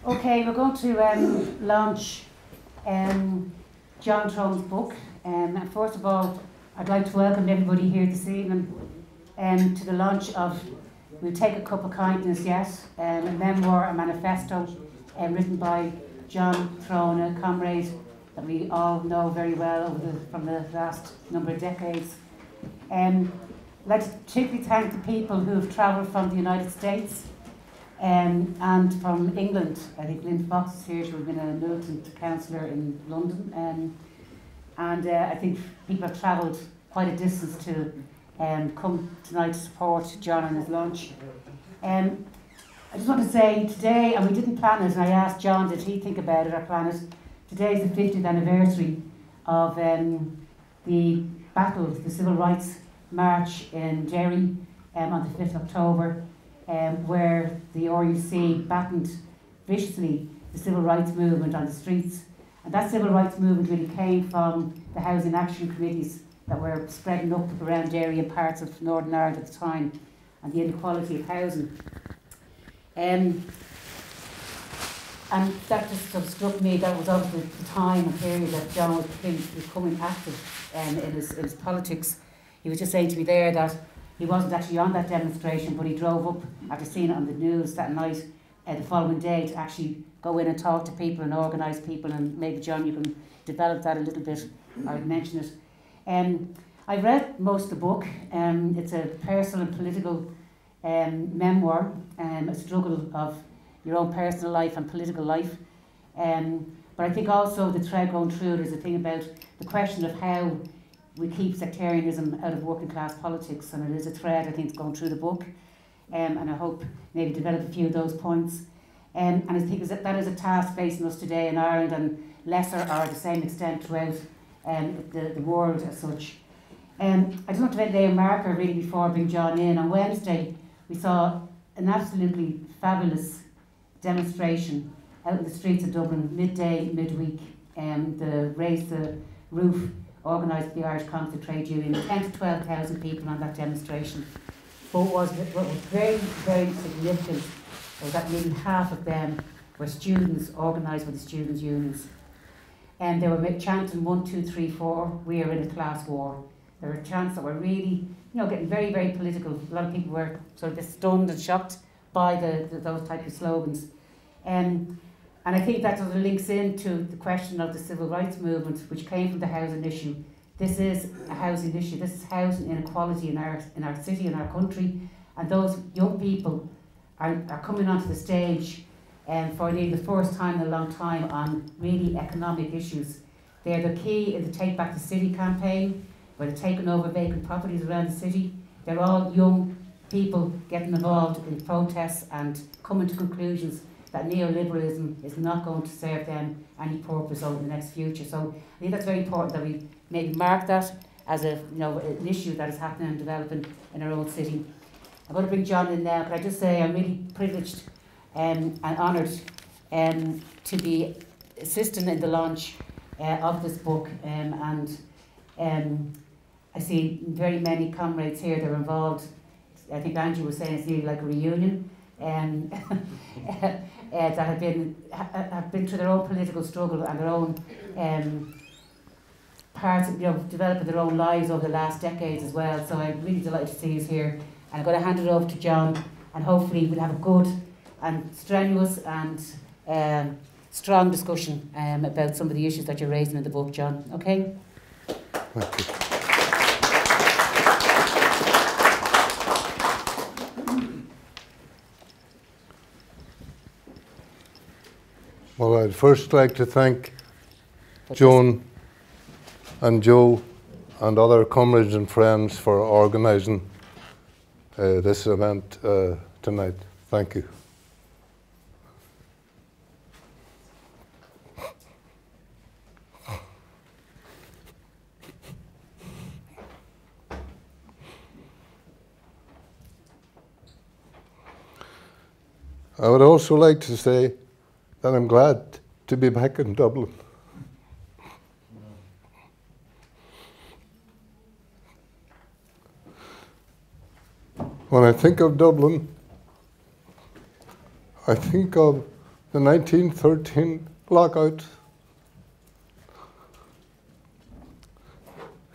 Okay, we're going to launch John Trone's book. And first of all, I'd like to welcome everybody here this evening to the launch of We'll Take a Cup of Kindness Yet, a memoir, a manifesto written by John Trone, a comrade that we all know very well from the last number of decades. I'd like to particularly thank the people who have travelled from the United States and from England. I think Lynn Fox is here, she would have been a militant councillor in London. I think people have travelled quite a distance to come tonight to support John and his launch. I just want to say today, and we didn't plan it, and I asked John, did he think about it or plan it? Today is the 50th anniversary of the battle, the Civil Rights March in Derry on the 5th of October, where the RUC battened viciously the civil rights movement on the streets. And that civil rights movement really came from the housing action committees that were spreading up around Derry and parts of Northern Ireland at the time, and the inequality of housing. And that just sort of struck me. That was obviously the time and period that John was becoming active in his politics. He was just saying to me there that he wasn't actually on that demonstration, but he drove up after seeing it on the news that night, the following day, to actually go in and talk to people and organise people. And maybe, John, you can develop that a little bit, or mention it. I read most of the book. It's a personal and political memoir, a struggle of your own personal life and political life. But I think also the thread going through it is a thing about the question of how we keep sectarianism out of working class politics, and it is a thread, I think, that's going through the book. And I hope maybe develop a few of those points. And I think that is a task facing us today in Ireland, and lesser or the same extent throughout the world as such. I just want to lay a marker really before I bring John in. On Wednesday, we saw an absolutely fabulous demonstration out in the streets of Dublin, midweek, the Raise the Roof, organised by the Irish Council Trade Union, 10 to 12,000 people on that demonstration. But what was very, very significant was that nearly half of them were students organised by the students' unions. And they were chanting 1, 2, 3, 4, we are in a class war. There were chants that were really, getting very, very political. A lot of people were sort of stunned and shocked by those type of slogans. And I think that sort of links into the question of the civil rights movement, which came from the housing issue. This is a housing issue. This is housing inequality in our city, in our country. And those young people are coming onto the stage for nearly the first time in a long time on really economic issues. They're the key in the Take Back the City campaign, where they're taking over vacant properties around the city. They're all young people getting involved in protests and coming to conclusions that neoliberalism is not going to serve them any purpose over the next future. So I think that's very important that we maybe mark that as an issue that is happening and developing in our own city. I'm going to bring John in now. Can I just say I'm really privileged and honoured to be assisting in the launch of this book, and I see very many comrades here that are involved. I think Andrew was saying it's nearly like a reunion, that have been through their own political struggle and their own parts of developing their own lives over the last decades as well. So I'm really delighted to see you here. And I'm going to hand it over to John, and hopefully we'll have a good and strenuous and strong discussion about some of the issues that you're raising in the book, John. Okay? Thank you. Well, I'd first like to thank Joan and Joe and other comrades and friends for organising this event tonight. Thank you. I would also like to say that I'm glad to be back in Dublin. When I think of Dublin, I think of the 1913 lockout,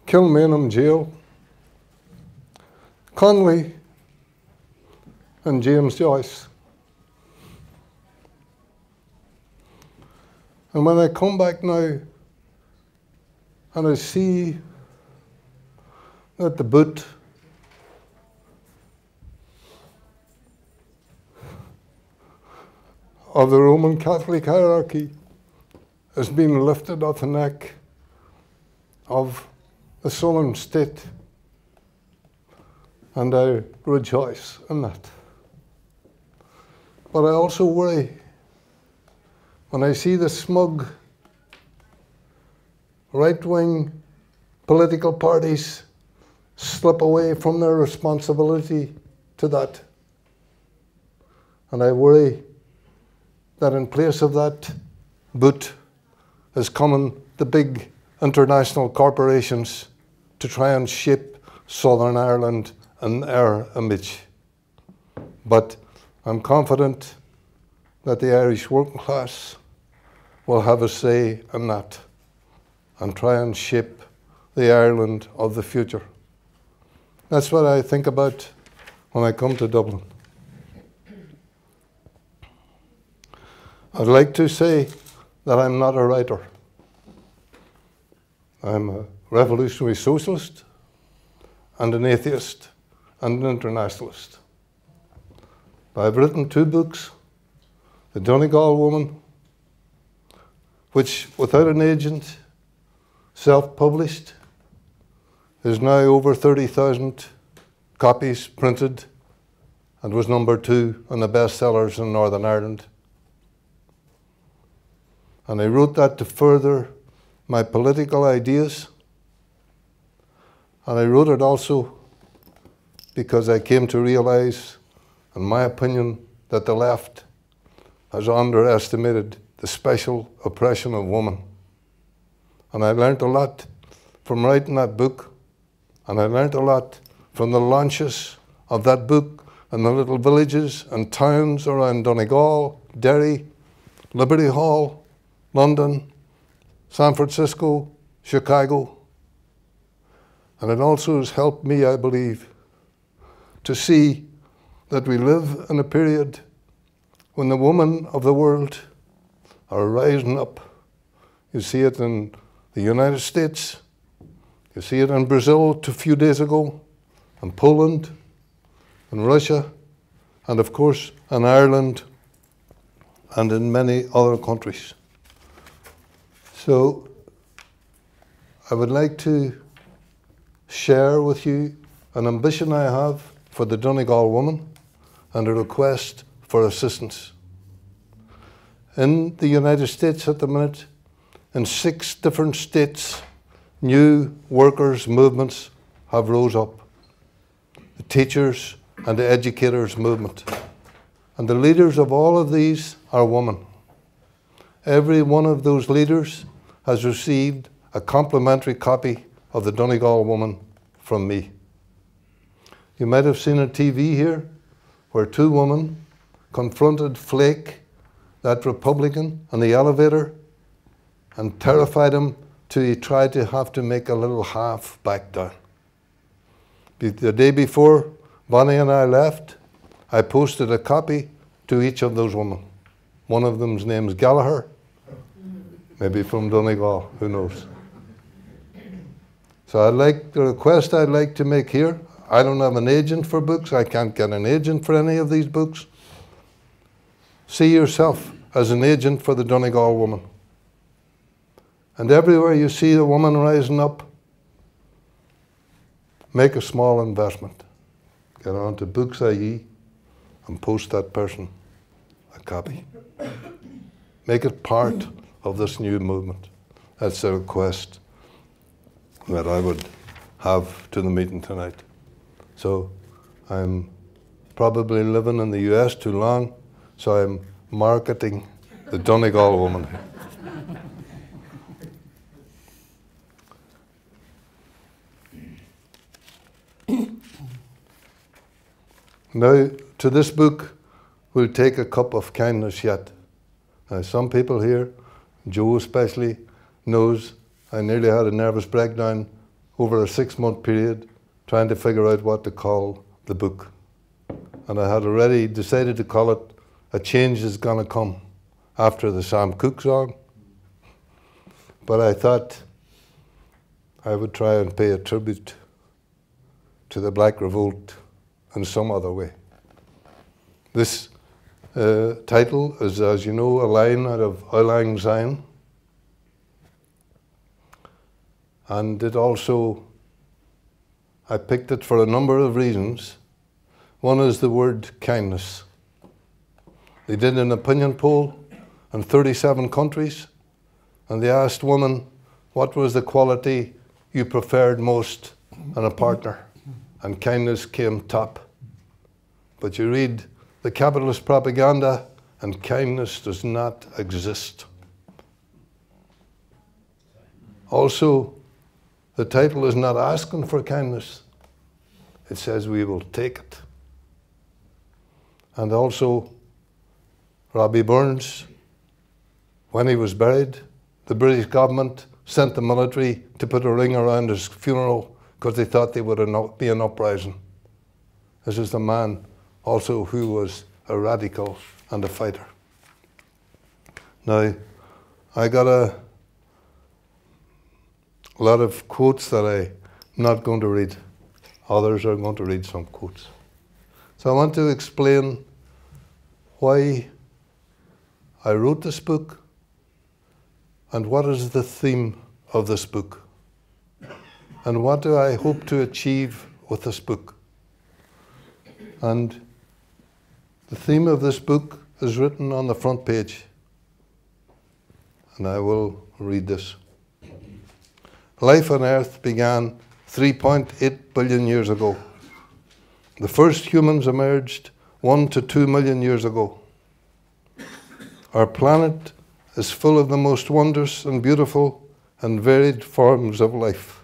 Kilmainham Jail, Conley, and James Joyce. And when I come back now and I see that the boot of the Roman Catholic hierarchy has been lifted off the neck of the Southern state, and I rejoice in that. But I also worry when I see the smug right-wing political parties slip away from their responsibility to that. And I worry that in place of that boot is coming the big international corporations to try and shape Southern Ireland in their image. But I'm confident that the Irish working class will have a say in that and try and shape the Ireland of the future. That's what I think about when I come to Dublin. I'd like to say that I'm not a writer. I'm a revolutionary socialist and an atheist and an internationalist. I've written 2 books, The Donegal Woman, which without an agent, self-published, is now over 30,000 copies printed and was number 2 on the bestsellers in Northern Ireland. And I wrote that to further my political ideas. And I wrote it also because I came to realize, in my opinion, that the left has underestimated the special oppression of women. And I learned a lot from writing that book, and I learned a lot from the launches of that book in the little villages and towns around Donegal, Derry, Liberty Hall, London, San Francisco, Chicago. And it also has helped me, I believe, to see that we live in a period when the women of the world are rising up. You see it in the United States, you see it in Brazil a few days ago, in Poland, in Russia, and of course in Ireland and in many other countries. So I would like to share with you an ambition I have for the Donegal Woman and a request for assistance. In the United States at the minute, in 6 different states, new workers' movements have rose up. The teachers and the educators' movement. And the leaders of all of these are women. Every one of those leaders has received a complimentary copy of the Donegal Woman from me. You might have seen on TV here where 2 women confronted Flake, that Republican, in the elevator and terrified him till he tried to have to make a little half back down. The day before Bonnie and I left, I posted a copy to each of those women. One of them's name's Gallagher, maybe from Donegal, who knows. So the request I'd like to make here, I don't have an agent for books, I can't get an agent for any of these books. See yourself as an agent for the Donegal Woman. And everywhere you see a woman rising up, make a small investment. Get on to Books.ie and post that person a copy. Make it part of this new movement. That's a request that I would have to the meeting tonight. So I'm probably living in the US too long, so I'm marketing the Donegal Woman. Now, to this book, we'll take a cup of kindness yet. Now, some people here, Joe especially, knows I nearly had a nervous breakdown over a 6-month period trying to figure out what to call the book. And I had already decided to call it A Change Is Gonna Come, after the Sam Cooke song. But I thought I would try and pay a tribute to the Black Revolt in some other way. This title is, as you know, a line out of Auld Lang Syne. And it also, I picked it for a number of reasons. One is the word kindness. They did an opinion poll in 37 countries, and they asked women, what was the quality you preferred most in a partner? And kindness came top. But you read the capitalist propaganda, and kindness does not exist. Also, the title is not asking for kindness. It says we will take it. And also, Robbie Burns, when he was buried, the British government sent the military to put a ring around his funeral because they thought there would be an uprising. This is the man also who was a radical and a fighter. Now, I got a lot of quotes that I'm not going to read. Others are going to read some quotes. So I want to explain why I wrote this book and what is the theme of this book and what do I hope to achieve with this book. And the theme of this book is written on the front page, and I will read this. Life on Earth began 3.8 billion years ago. The first humans emerged 1 to 2 million years ago. Our planet is full of the most wondrous and beautiful and varied forms of life.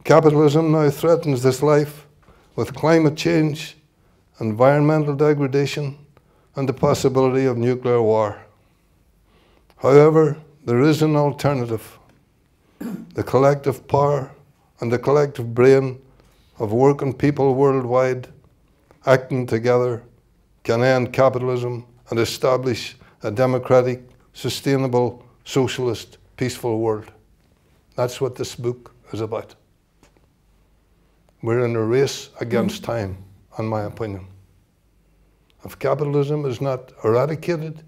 Capitalism now threatens this life with climate change, environmental degradation, and the possibility of nuclear war. However, there is an alternative. The collective power and the collective brain of working people worldwide acting together can end capitalism and establish a democratic, sustainable, socialist, peaceful world. That's what this book is about. We're in a race against time, in my opinion. If capitalism is not eradicated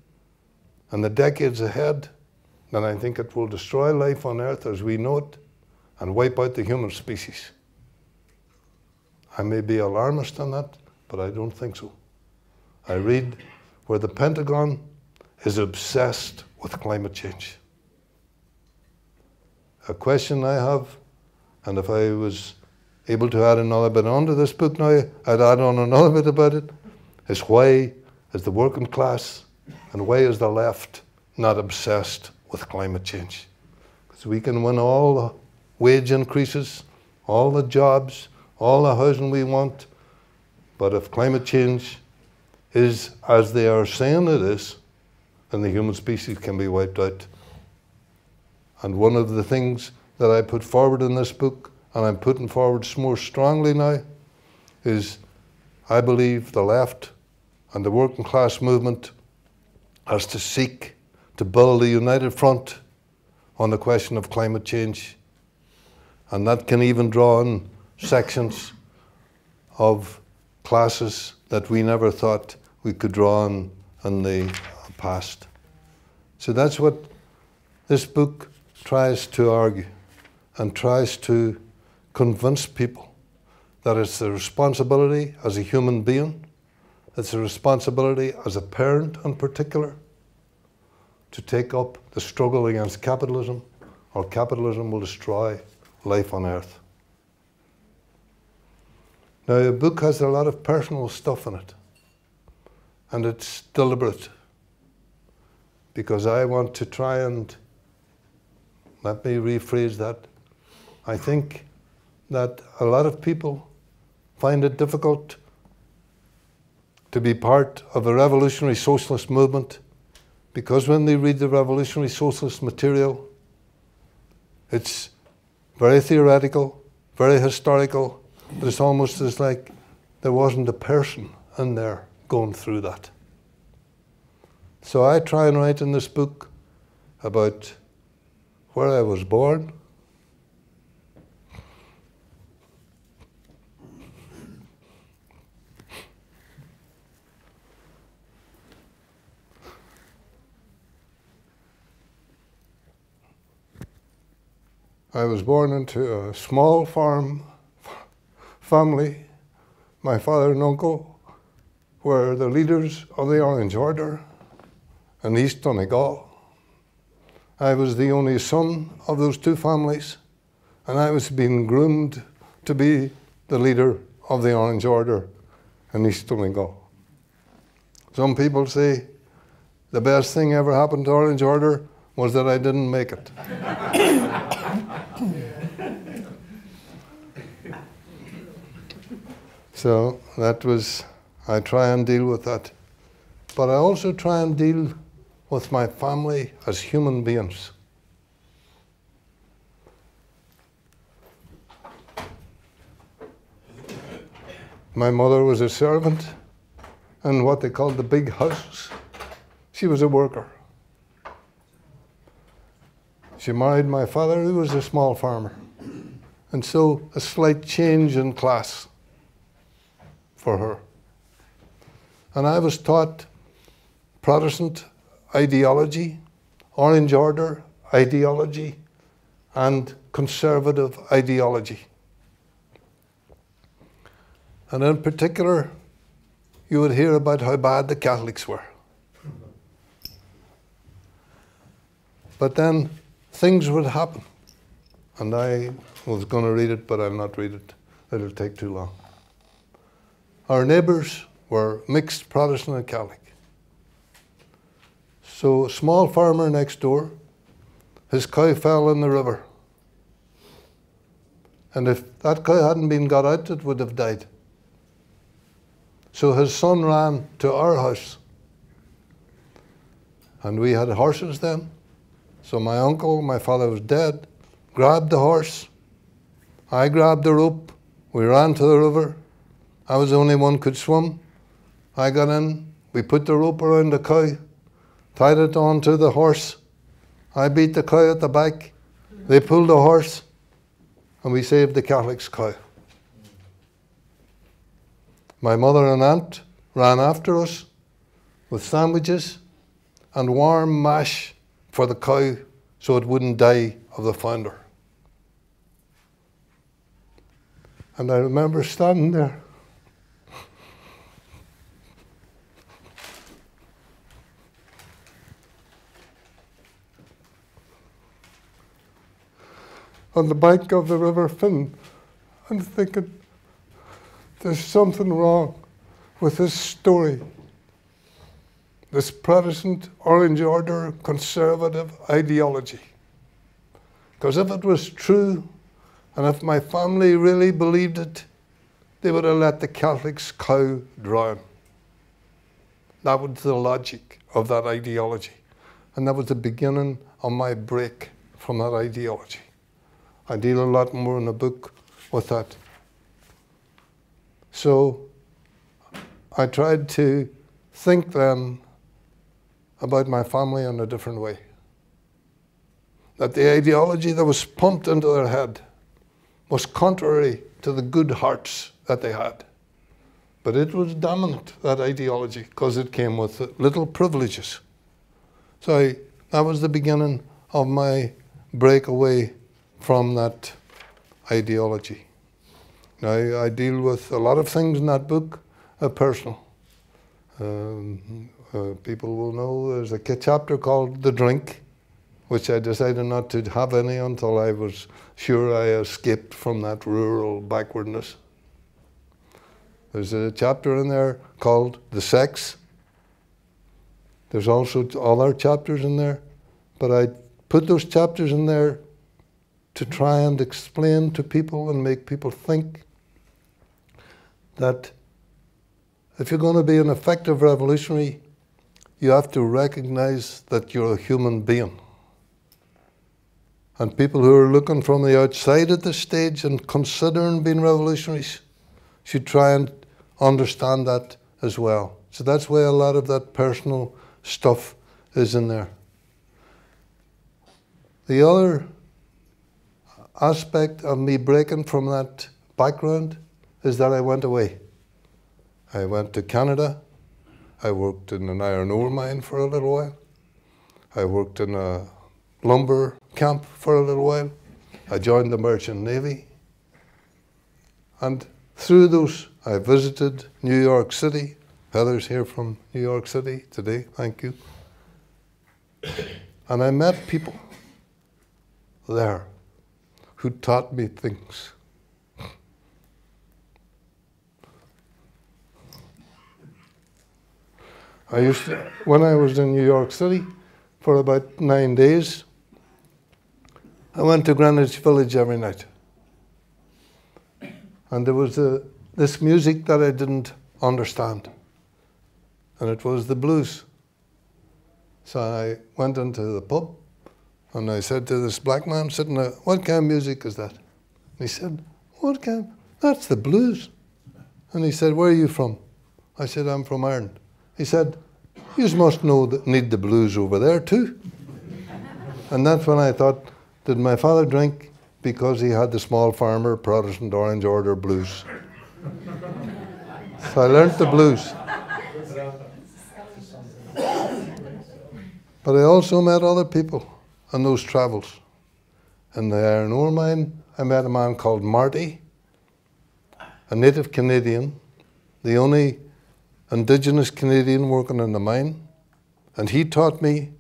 in the decades ahead, then I think it will destroy life on Earth as we know it and wipe out the human species. I may be alarmist on that, but I don't think so. I read where the Pentagon is obsessed with climate change. A question I have, and if I was able to add another bit onto this book now, I'd add on another bit about it, is why is the working class and why is the left not obsessed with climate change? Because we can win all the wage increases, all the jobs, all the housing we want, but if climate change is as they are saying it is, then the human species can be wiped out. And one of the things that I put forward in this book, and I'm putting forward more strongly now, is I believe the left and the working class movement has to seek to build a united front on the question of climate change. And that can even draw in sections of classes that we never thought we could draw on in the past. So that's what this book tries to argue and tries to convince people that it's the responsibility as a human being, it's a responsibility as a parent in particular, to take up the struggle against capitalism, or capitalism will destroy life on Earth. Now, the book has a lot of personal stuff in it, and it's deliberate, because I want to try and, let me rephrase that, I think that a lot of people find it difficult to be part of a revolutionary socialist movement, because when they read the revolutionary socialist material, it's very theoretical, very historical, but it's almost as like there wasn't a person in there going through that. So I try and write in this book about where I was born, I was born into a small farm family. My father and uncle were the leaders of the Orange Order in East Donegal. I was the only son of those two families, and I was being groomed to be the leader of the Orange Order in East Donegal. Some people say the best thing ever happened to Orange Order was that I didn't make it. So that was, I try and deal with that. But I also try and deal with my family as human beings. My mother was a servant in what they called the big houses. She was a worker. She married my father, who was a small farmer. And so a slight change in class for her. And I was taught Protestant ideology, Orange Order ideology, and conservative ideology. And in particular, you would hear about how bad the Catholics were. But then things would happen. And I was going to read it, but I'll not read it. It'll take too long. Our neighbours were mixed Protestant and Catholic. So a small farmer next door, his cow fell in the river. And if that cow hadn't been got out, it would have died. So his son ran to our house. And we had horses then. So my uncle, my father was dead, grabbed the horse. I grabbed the rope. We ran to the river. I was the only one who could swim. I got in. We put the rope around the cow, tied it onto the horse. I beat the cow at the back. They pulled the horse, and we saved the Catholic's cow. My mother and aunt ran after us with sandwiches and warm mash for the cow so it wouldn't die of the founder. And I remember standing there on the bank of the River Finn and thinking, there's something wrong with this story. This Protestant Orange Order conservative ideology. Because if it was true, and if my family really believed it, they would have let the Catholic's cow drown. That was the logic of that ideology. And that was the beginning of my break from that ideology. I deal a lot more in the book with that. So I tried to think then about my family in a different way. That the ideology that was pumped into their head was contrary to the good hearts that they had. But it was dominant, that ideology, because it came with little privileges. So that was the beginning of my breakaway from that ideology. Now, I deal with a lot of things in that book, personal. People will know there's a chapter called The Drink, which I decided not to have any until I was sure I escaped from that rural backwardness. There's a chapter in there called The Sex. There's also other chapters in there, but I put those chapters in there to try and explain to people and make people think that If you're going to be an effective revolutionary, you have to recognize that you're a human being. And people who are looking from the outside at the stage and considering being revolutionaries should try and understand that as well. So that's why a lot of that personal stuff is in there. The other aspect of me breaking from that background is that I went away. I went to Canada. I worked in an iron ore mine for a little while. I worked in a lumber camp for a little while. I joined the Merchant Navy. And through those, I visited New York City. Heather's here from New York City today, thank you. And I met people there who taught me things. When I was in New York City for about 9 days, I went to Greenwich Village every night. And there was this music that I didn't understand. And it was the blues. So I went into the pub and I said to this black man sitting there, "What kind of music is that?" And he said, "What kind? That's the blues." And he said, "Where are you from?" I said, "I'm from Ireland." He said, "You must need the blues over there too." And that's when I thought, did my father drink because he had the small farmer Protestant Orange Order blues? So I learnt the blues. But I also met other people on those travels. In the iron ore mine, I met a man called Marty, a native Canadian, the only Indigenous Canadian working in the mine. And he taught me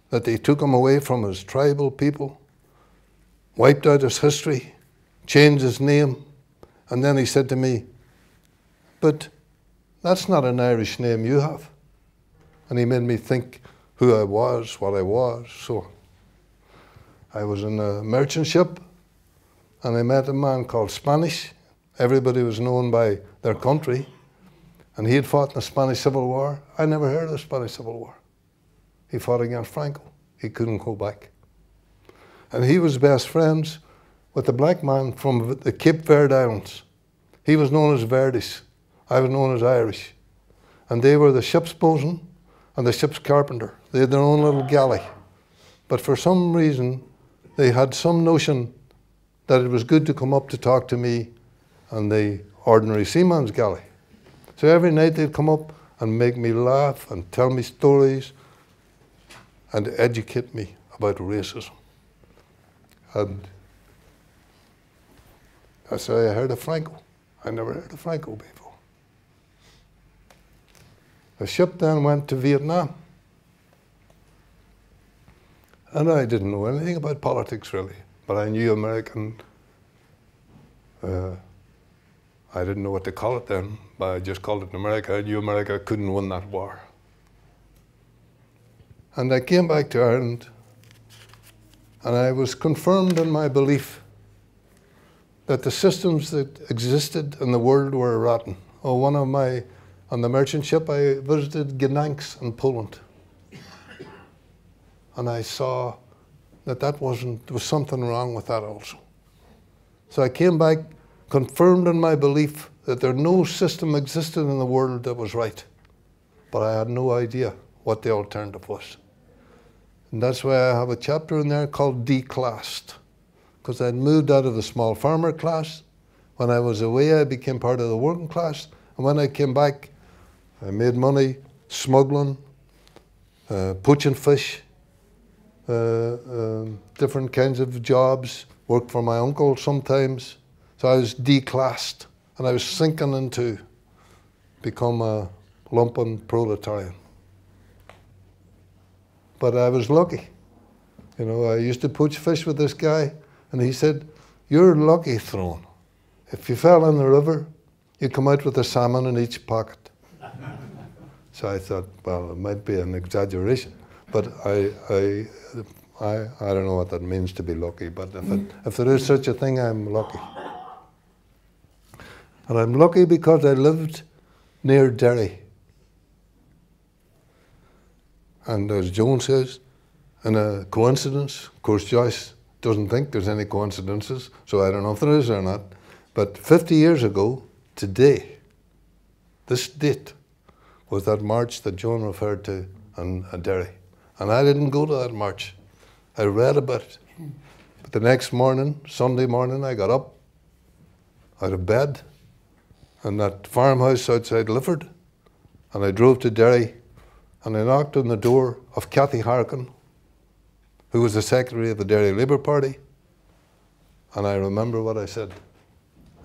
that they took him away from his tribal people, wiped out his history, changed his name, and then he said to me, "But that's not an Irish name you have." And he made me think who I was, what I was. So I was in a merchant ship and I met a man called Spanish. Everybody was known by their country. And he had fought in the Spanish Civil War. I never heard of the Spanish Civil War. He fought against Franco. He couldn't go back. And he was best friends with a black man from the Cape Verde Islands. He was known as Verdes. I was known as Irish. And they were the ship's bosun and the ship's carpenter. They had their own little galley. But for some reason, they had some notion that it was good to come up to talk to me on the ordinary seaman's galley. So every night they'd come up and make me laugh and tell me stories and educate me about racism. And that's how I heard of Franco. I never heard of Franco before. The ship then went to Vietnam. And I didn't know anything about politics really, but I knew American. I didn't know what to call it then, but I just called it America. I knew America couldn't win that war. And I came back to Ireland, and I was confirmed in my belief that the systems that existed in the world were rotten. Oh, on the merchant ship, I visited Gdańsk in Poland. And I saw that there was something wrong with that also. So I came back confirmed in my belief that no system existed in the world that was right. But I had no idea what the alternative was. And that's why I have a chapter in there called Declassed, because I'd moved out of the small farmer class. When I was away, I became part of the working class. And when I came back, I made money smuggling, poaching fish, different kinds of jobs, worked for my uncle sometimes. So I was declassed, and I was sinking into become a lumpen proletarian. But I was lucky. You know, I used to poach fish with this guy, and he said, "You're lucky, Throne. If you fell in the river, you'd come out with a salmon in each pocket." So I thought, well, it might be an exaggeration, but I don't know what that means to be lucky, but if there is such a thing, I'm lucky. And I'm lucky because I lived near Derry. And as Joan says, in a coincidence, of course Joyce doesn't think there's any coincidences, so I don't know if there is or not, but 50 years ago, today, this date, was that march that Joan referred to in Derry. And I didn't go to that march. I read about it. But the next morning, Sunday morning, I got up out of bed in that farmhouse outside Lifford, and I drove to Derry, and I knocked on the door of Cathy Harkin, who was the secretary of the Derry Labour Party, and I remember what I said.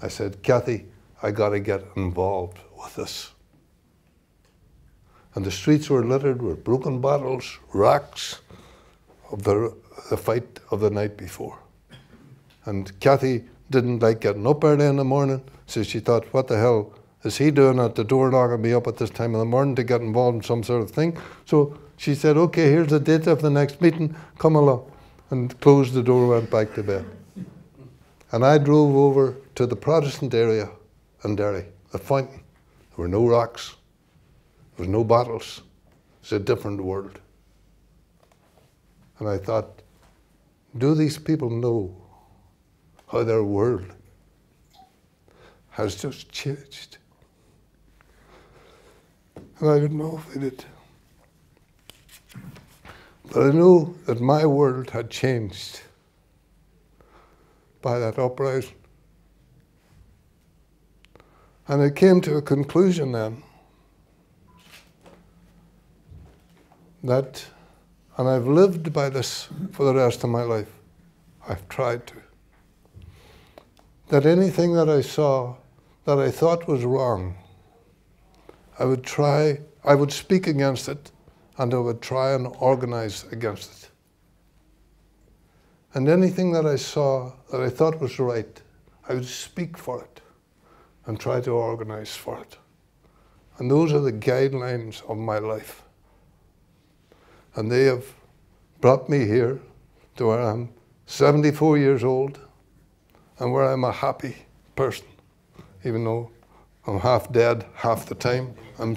I said, Cathy, I got to get involved with this. And the streets were littered with broken bottles, rocks of the fight of the night before. And Cathy didn't like getting up early in the morning, so she thought, what the hell is he doing at the door knocking me up at this time of the morning to get involved in some sort of thing? So she said, okay, here's the date of the next meeting, come along. And closed the door, went back to bed. And I drove over to the Protestant area in Derry, the fountain. There were no rocks, there was no bottles. It's a different world. And I thought, do these people know how their world has just changed? And I didn't know if they did. But I knew that my world had changed by that uprising. And I came to a conclusion then that, and I've lived by this for the rest of my life, I've tried to, that anything that I saw that I thought was wrong, I would speak against it, and I would try and organize against it. And anything that I saw that I thought was right, I would speak for it and try to organize for it. And those are the guidelines of my life. And they have brought me here to where I'm 74 years old and where I'm a happy person, even though I'm half dead half the time. I'm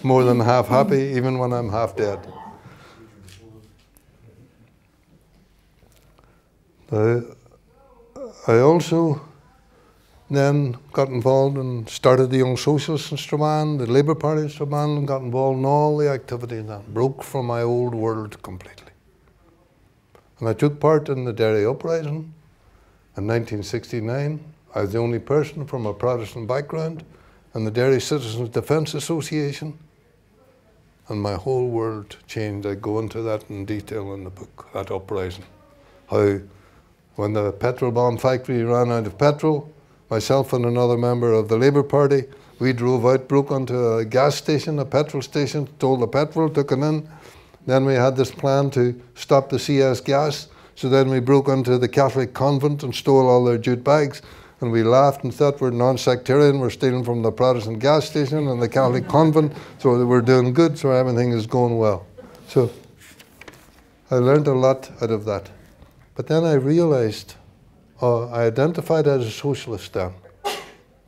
more than half happy even when I'm half dead. I also then got involved and started the Young Socialists in Strabane, the Labour Party in Strabane, and got involved in all the activities and broke from my old world completely. And I took part in the Derry Uprising in 1969. I was the only person from a Protestant background in the Derry Citizens Defence Association, and my whole world changed. I go into that in detail in the book, that uprising. How when the petrol bomb factory ran out of petrol, myself and another member of the Labour Party, we drove out, broke onto a gas station, a petrol station, stole the petrol, took it in. Then we had this plan to stop the CS gas, so then we broke into the Catholic convent and stole all their jute bags. And we laughed and thought we're non-sectarian, we're stealing from the Protestant gas station and the Catholic convent, so we're doing good, so everything is going well. So I learned a lot out of that. But then I realized, I identified as a socialist then,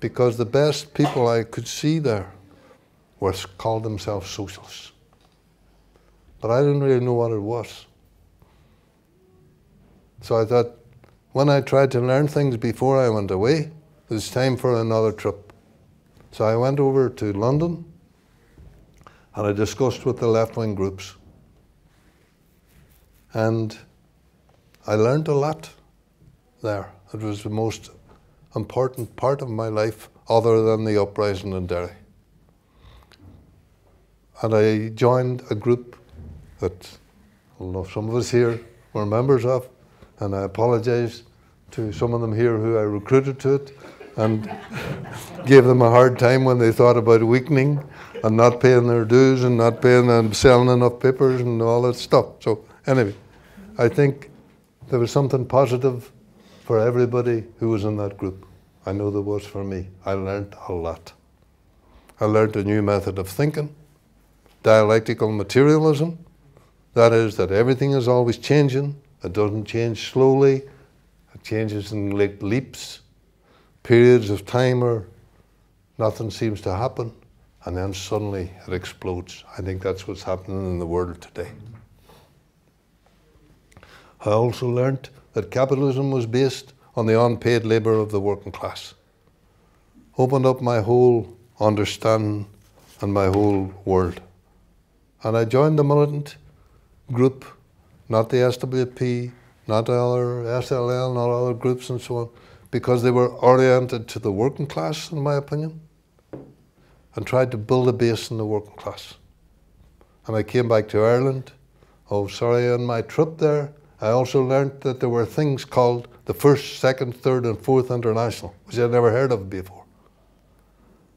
because the best people I could see there called themselves socialists. But I didn't really know what it was. So I thought, when I tried to learn things before I went away, it was time for another trip. So I went over to London and I discussed with the left-wing groups. And I learned a lot there. It was the most important part of my life other than the uprising in Derry. And I joined a group that I don't know if some of us here were members of, and I apologize to some of them here who I recruited to it and gave them a hard time when they thought about weakening and not paying their dues and not paying and selling enough papers and all that stuff. So anyway, I think there was something positive for everybody who was in that group. I know there was for me. I learned a lot. I learned a new method of thinking, dialectical materialism. That is, that everything is always changing. It doesn't change slowly. It changes in leaps, periods of time where nothing seems to happen. and then suddenly it explodes. I think that's what's happening in the world today. I also learnt that capitalism was based on the unpaid labour of the working class. Opened up my whole understanding and my whole world. And I joined the militant group, not the SWP, not the other SLL, not other groups and so on, because they were oriented to the working class, in my opinion, and tried to build a base in the working class. And I came back to Ireland. On my trip there, I also learnt that there were things called the First, Second, Third and Fourth International, which I'd never heard of before.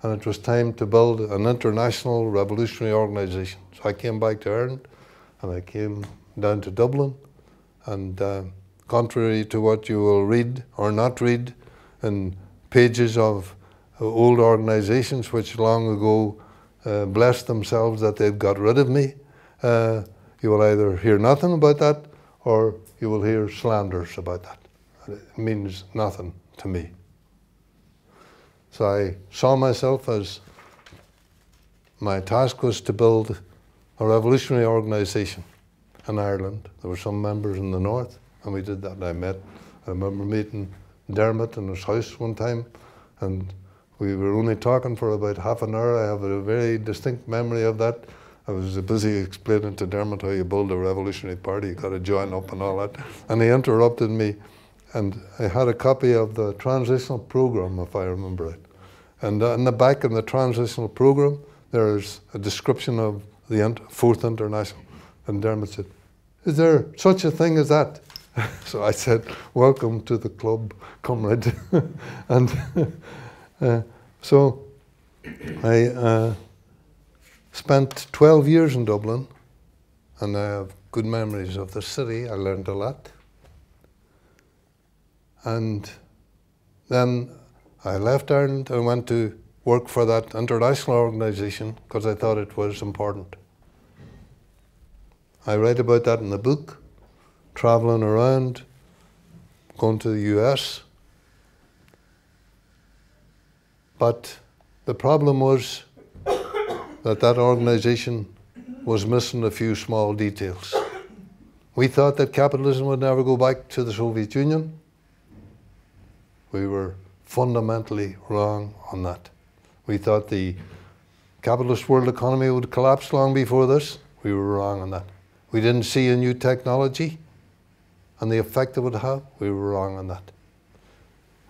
And it was time to build an international revolutionary organisation. So I came back to Ireland, and I came down to Dublin, and contrary to what you will read or not read in pages of old organisations which long ago blessed themselves that they'd got rid of me, you will either hear nothing about that or you will hear slanders about that. It means nothing to me. So I saw myself as my task was to build a revolutionary organisation in Ireland. There were some members in the north, and we did that. I remember meeting Dermot in his house one time, and we were only talking for about half an hour. I have a very distinct memory of that. I was busy explaining to Dermot how you build a revolutionary party, you got to join up and all that. And he interrupted me, and I had a copy of the transitional program, if I remember it. And in the back of the transitional program, there's a description of the Fourth International. And Dermot said, "Is there such a thing as that?" So I said, "Welcome to the club, comrade." And so I spent 12 years in Dublin, and I have good memories of the city. I learned a lot. And then I left Ireland and went to work for that international organisation because I thought it was important. I write about that in the book, travelling around, going to the US. But the problem was that organisation was missing a few small details. We thought that capitalism would never go back to the Soviet Union. We were fundamentally wrong on that. We thought the capitalist world economy would collapse long before this. We were wrong on that. We didn't see a new technology and the effect it would have. We were wrong on that.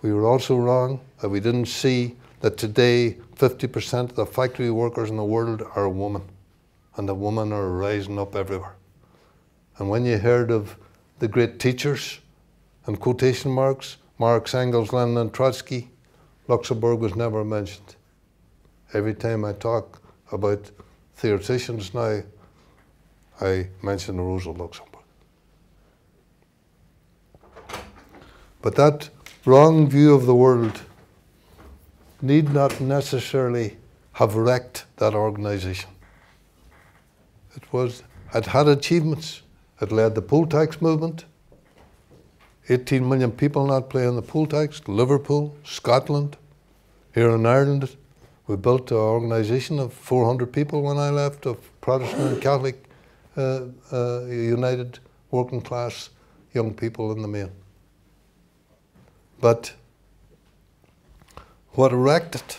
We were also wrong that we didn't see that today 50% of the factory workers in the world are women, and the women are rising up everywhere. And when you heard of the great teachers, and quotation marks, Marx, Engels, Lenin and Trotsky, Luxembourg was never mentioned. Every time I talk about theoreticians now, I mention Rosa Luxemburg. But that wrong view of the world need not necessarily have wrecked that organisation. It had achievements. It led the poll tax movement. 18 million people not paying the poll tax. Liverpool, Scotland, here in Ireland, we built an organisation of 400 people when I left, of Protestant and Catholic united working class young people in the main. But what wrecked it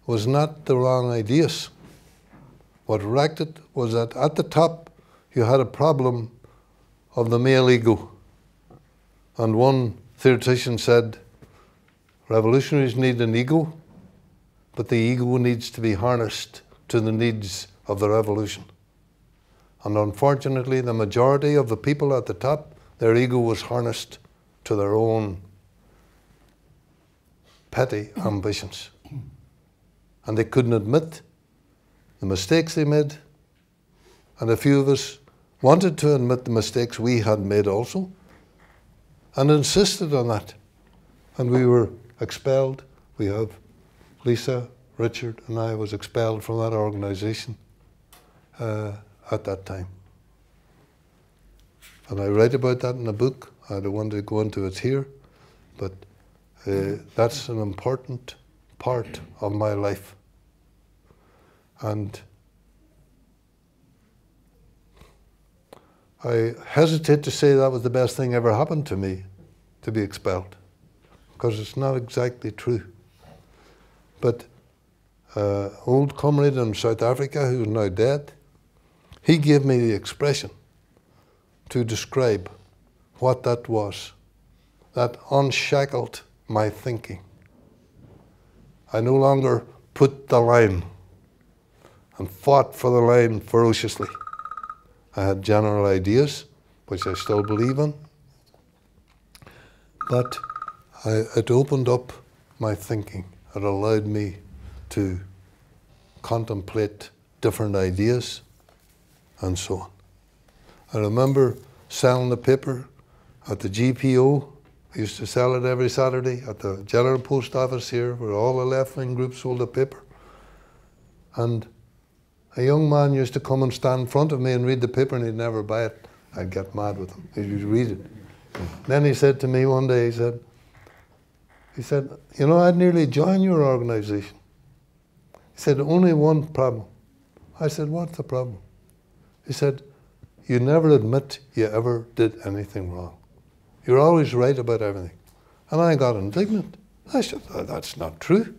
was not the wrong ideas. What wrecked it was that at the top you had a problem of the male ego. And one theoretician said, revolutionaries need an ego, but the ego needs to be harnessed to the needs of the revolution. And unfortunately, the majority of the people at the top, their ego was harnessed to their own petty ambitions. And they couldn't admit the mistakes they made. And a few of us wanted to admit the mistakes we had made also, and insisted on that. And we were expelled. We have Lisa, Richard, and I was expelled from that organisation at that time. And I write about that in a book. I don't want to go into it here, but that's an important part of my life. And I hesitate to say that was the best thing ever happened to me, to be expelled, because it's not exactly true. But old comrade in South Africa, who's now dead, he gave me the expression to describe what that was. That unshackled my thinking. I no longer put the line and fought for the line ferociously. I had general ideas, which I still believe in, but it opened up my thinking. It allowed me to contemplate different ideas and so on. I remember selling the paper at the GPO. I used to sell it every Saturday at the General Post Office here, where all the left-wing groups sold the paper. And a young man used to come and stand in front of me and read the paper, and he'd never buy it. I'd get mad with him. He'd read it. Then he said to me one day, he said, you know, I'd nearly join your organization. He said, only one problem. I said, what's the problem? He said, you never admit you ever did anything wrong. You're always right about everything. And I got indignant. I said, that's not true.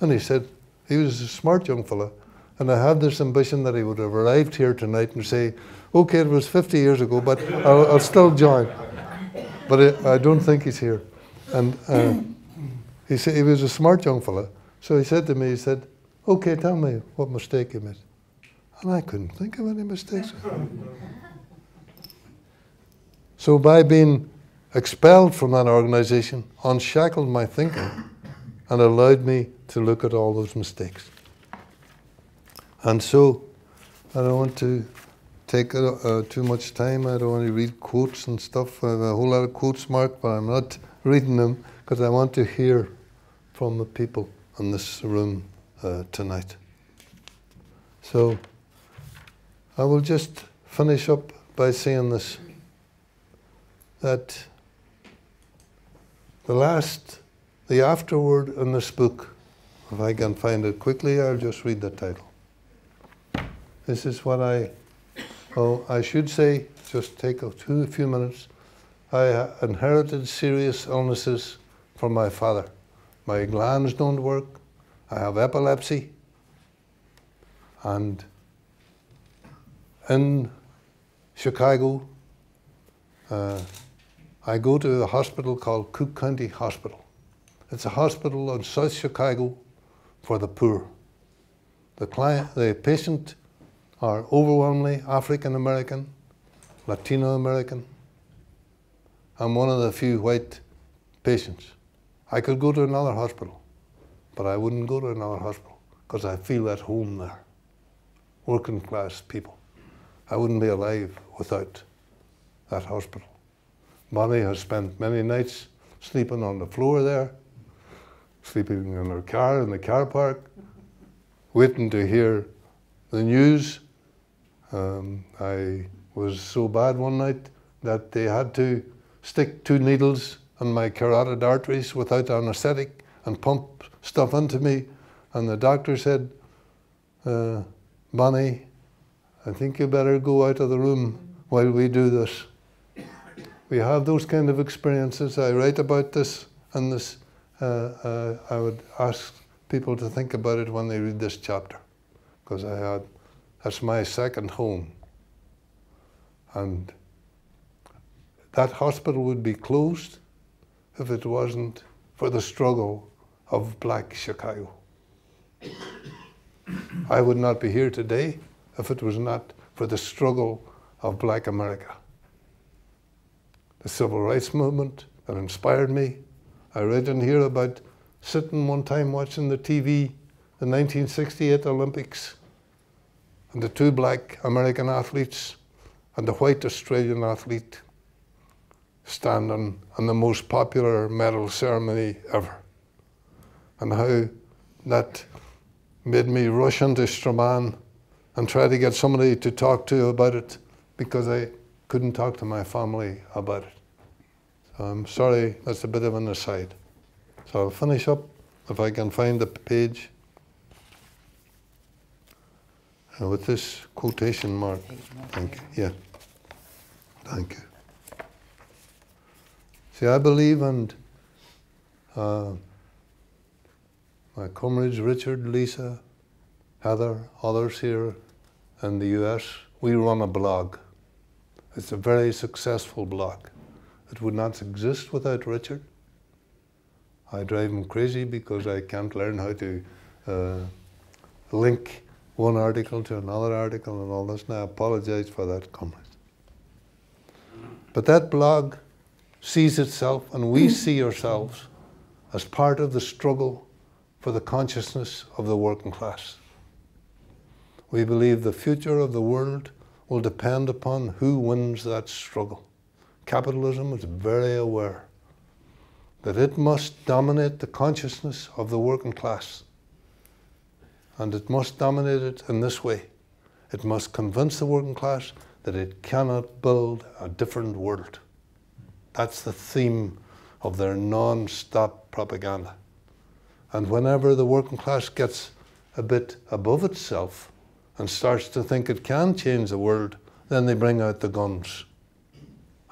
And he said, he was a smart young fella, and I had this ambition that he would have arrived here tonight and say, okay, it was 50 years ago, but I'll still join. But I don't think he's here. And he said, he was a smart young fella. So he said to me, he said, okay, tell me what mistake you made. And I couldn't think of any mistakes. So by being expelled from that organization, unshackled my thinking and allowed me to look at all those mistakes. And so I don't want to take too much time. I don't want to read quotes and stuff. I have a whole lot of quotes marked, but I'm not reading them because I want to hear from the people in this room tonight. So I will just finish up by saying this, that the afterword in this book, if I can find it quickly, I'll just read the title. This is what I should say, just take a few minutes. I inherited serious illnesses from my father. My glands don't work. I have epilepsy. And in Chicago, I go to a hospital called Cook County Hospital. It's a hospital in South Chicago for the poor. The patient are overwhelmingly African American, Latino American. I'm one of the few white patients. I could go to another hospital, but I wouldn't go to another hospital because I feel at home there. Working class people. I wouldn't be alive without that hospital. Bonnie has spent many nights sleeping on the floor there, sleeping in her car in the car park, waiting to hear the news. I was so bad one night that they had to stick 2 needles in my carotid arteries without anesthetic and pump stuff into me. And the doctor said, Bonnie, I think you better go out of the room while we do this. We have those kind of experiences. I write about this, and this. I would ask people to think about it when they read this chapter, because that's my second home. And that hospital would be closed if it wasn't for the struggle of Black Chicago. I would not be here today if it was not for the struggle of Black America. The civil rights movement that inspired me. I read and hear about sitting one time watching the TV, the 1968 Olympics, and the 2 Black American athletes and the white Australian athlete standing in the most popular medal ceremony ever. And how that made me rush into Strabane and try to get somebody to talk to about it, because I couldn't talk to my family about it. So I'm sorry, that's a bit of an aside. So I'll finish up, if I can find the page. with this quotation mark. Thank you. Yeah. Thank you. See, I believe, and my comrades Richard, Lisa, Heather, others here in the US, we run a blog. It's a very successful blog. It would not exist without Richard. I drive him crazy because I can't learn how to link one article to another article and all this, and I apologize for that, comrades. But that blog sees itself, and we see ourselves, as part of the struggle for the consciousness of the working class. We believe the future of the world will depend upon who wins that struggle. Capitalism is very aware that it must dominate the consciousness of the working class. And it must dominate it in this way. It must convince the working class that it cannot build a different world. That's the theme of their non-stop propaganda. And whenever the working class gets a bit above itself and starts to think it can change the world, then they bring out the guns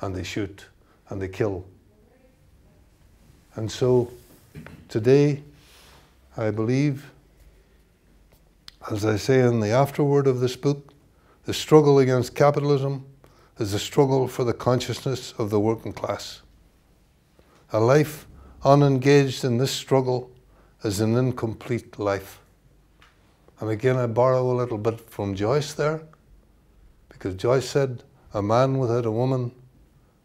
and they shoot and they kill. And so today, I believe, as I say in the afterword of this book, the struggle against capitalism is a struggle for the consciousness of the working class. A life unengaged in this struggle is an incomplete life. And again, I borrow a little bit from Joyce there, because Joyce said, a man without a woman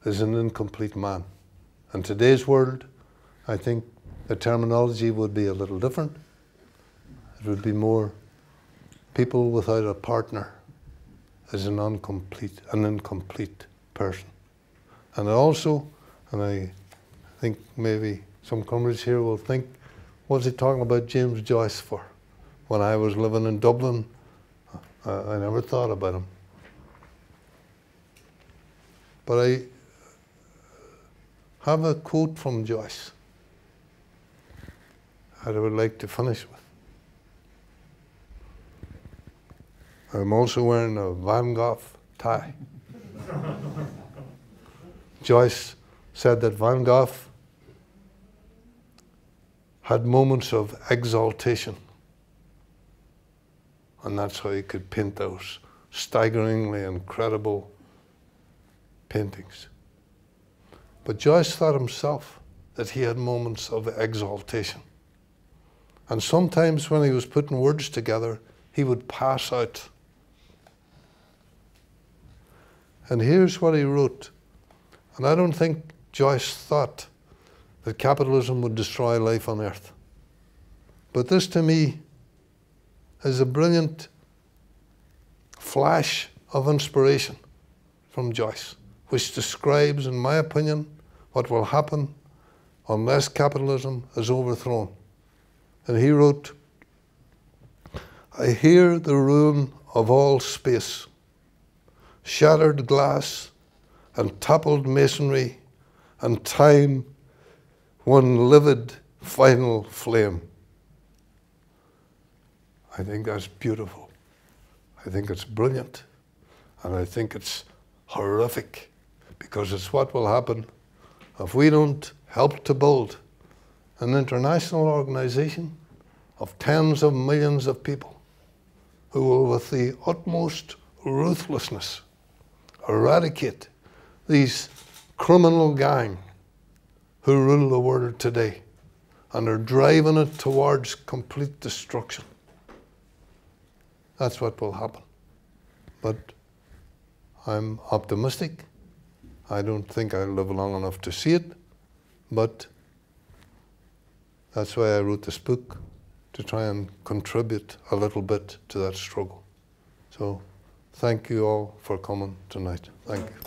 is an incomplete man. In today's world, I think the terminology would be a little different. It would be more people without a partner is an incomplete person. And also, and I think maybe some comrades here will think, what's he talking about James Joyce for? When I was living in Dublin, I never thought about him. But I have a quote from Joyce that I would like to finish with. I'm also wearing a Van Gogh tie. Joyce said that Van Gogh had moments of exaltation. And that's how he could paint those staggeringly incredible paintings. But Joyce thought himself that he had moments of exaltation. And sometimes when he was putting words together, he would pass out. And here's what he wrote. And I don't think Joyce thought that capitalism would destroy life on earth. But this to me is a brilliant flash of inspiration from Joyce, which describes, in my opinion, what will happen unless capitalism is overthrown. And he wrote, I hear the ruin of all space, shattered glass and toppled masonry, and time one livid final flame. I think that's beautiful. I think it's brilliant. And I think it's horrific, because it's what will happen if we don't help to build an international organization of tens of millions of people who will, with the utmost ruthlessness, eradicate these criminal gangs who rule the world today and are driving it towards complete destruction. That's what will happen. But I'm optimistic. I don't think I'll live long enough to see it, but that's why I wrote this book, to try and contribute a little bit to that struggle. So thank you all for coming tonight. Thank you.